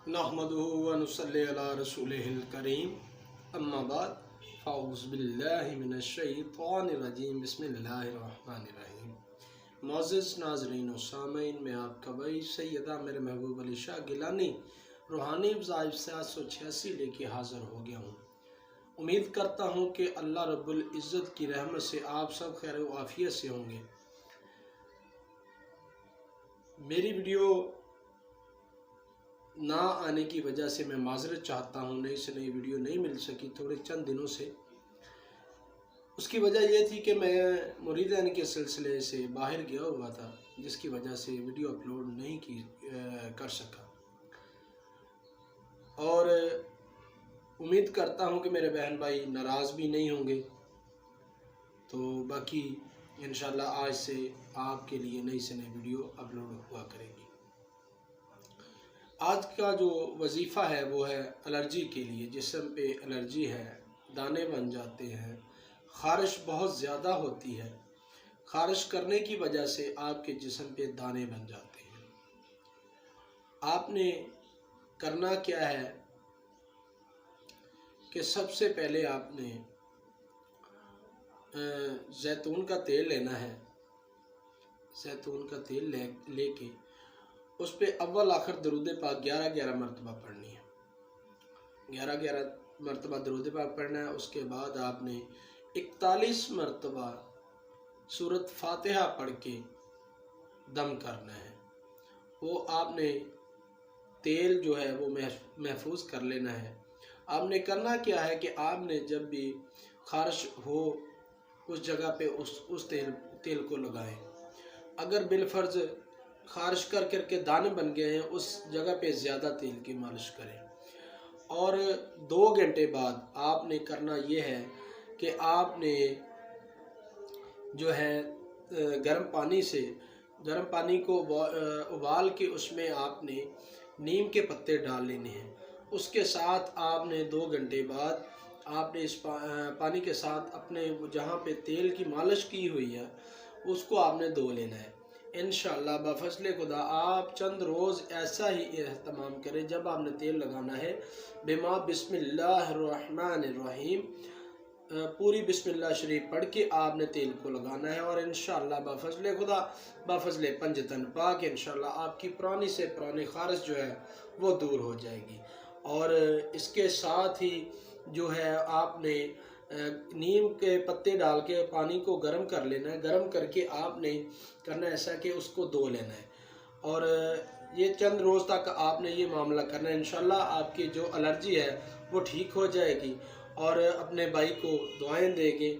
नहमदुहु व नुसल्ली अला रसूलिहिल करीम अम्मा बाद फ़ाऊज़ु बिल्लाहि मिनश शैतानिर रजीम बिस्मिल्लाहिर रहमानिर रहीम। मुअज़्ज़िज़ नाज़रीन व सामीन, मैं आपका भाई सैयदा मेरे महबूब अली शाह गिलानी रूहानी वज़ाइफ 786 लेके हाज़िर हो गया हूँ। उम्मीद करता हूँ कि अल्लाह रब्बुल इज़्ज़त की रहमत से आप सब खैर व आफ़ियत से होंगे। मेरी वीडियो ना आने की वजह से मैं माज़रत चाहता हूँ, नई से नई वीडियो नहीं मिल सकी थोड़े चंद दिनों से। उसकी वजह यह थी कि मैं मुरीदान के सिलसिले से बाहर गया हुआ था, जिसकी वजह से वीडियो अपलोड नहीं कर सका। और उम्मीद करता हूँ कि मेरे बहन भाई नाराज़ भी नहीं होंगे। तो बाकी इंशाल्लाह आज से आपके लिए नई से नई वीडियो अपलोड हुआ करेगी। आज का जो वजीफ़ा है वो है एलर्जी के लिए। जिस्म पे एलर्जी है, दाने बन जाते हैं, ख़ारिश बहुत ज़्यादा होती है, ख़ारिश करने की वजह से आपके जिस्म पे दाने बन जाते हैं। आपने करना क्या है कि सबसे पहले आपने जैतून का तेल लेना है। जैतून का तेल लेके उस पर अव्वल आखिर दरूद पाक 11-11 मरतबा पढ़नी है। 11-11 मरतबा दरूद पाक पढ़ना है। उसके बाद आपने 41 मरतबा सूरत फातिहा पढ़ के दम करना है। वो आपने तेल जो है वो महफूज कर लेना है। आपने करना क्या है कि आपने जब भी ख़ारिश हो उस जगह पे उस तेल को लगाएं। अगर बिलफर्ज ख़ारिश करके दाने बन गए हैं, उस जगह पे ज़्यादा तेल की मालिश करें। और 2 घंटे बाद आपने करना ये है कि आपने जो है गर्म पानी को उबाल के उसमें आपने नीम के पत्ते डाल लेने हैं। उसके साथ आपने 2 घंटे बाद आपने इस पानी के साथ अपने जहाँ पे तेल की मालिश की हुई है उसको आपने धो लेना है। इंशाअल्लाह बफज़्ल खुदा आप चंद रोज़ ऐसा ही एहतमाम करें। जब आपने तेल लगाना है बिमा बिस्मिल्लाहिर्रहमानिर्रहीम पूरी बिस्मिल्लाह शरीफ पढ़ के आपने तेल को लगाना है। और इंशाअल्लाह बफज़्ल खुदा बफज़्ल पंजतन पाक इंशाअल्लाह आपकी पुरानी से पुरानी ख़ारिश जो है वो दूर हो जाएगी। और इसके साथ ही जो है आपने नीम के पत्ते डाल के पानी को गर्म कर लेना है। गर्म करके आपने करना ऐसा कि उसको धो लेना है। और ये चंद रोज़ तक आपने ये मामला करना है। इंशाल्लाह आपकी जो एलर्जी है वो ठीक हो जाएगी। और अपने भाई को दुआएं देंगे।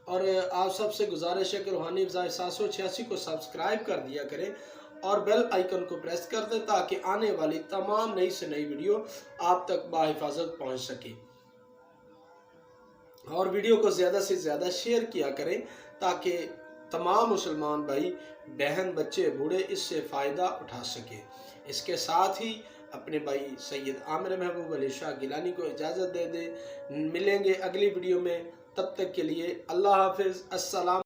और आप सबसे गुजारिश है कि रूहानी वज़ाइफ 786 को सब्सक्राइब कर दिया करें और बेल आइकन को प्रेस कर दें ताकि आने वाली तमाम नई से नई वीडियो आप तक बाहिफाजत पहुँच सके। और वीडियो को ज़्यादा से ज़्यादा शेयर किया करें ताकि तमाम मुसलमान भाई बहन बच्चे बूढ़े इससे फ़ायदा उठा सकें। इसके साथ ही अपने भाई सैयद आमिर महबूब अली शाह गिलानी को इजाज़त दे दे। मिलेंगे अगली वीडियो में, तब तक के लिए अल्लाह हाफिज़। अस्सलाम।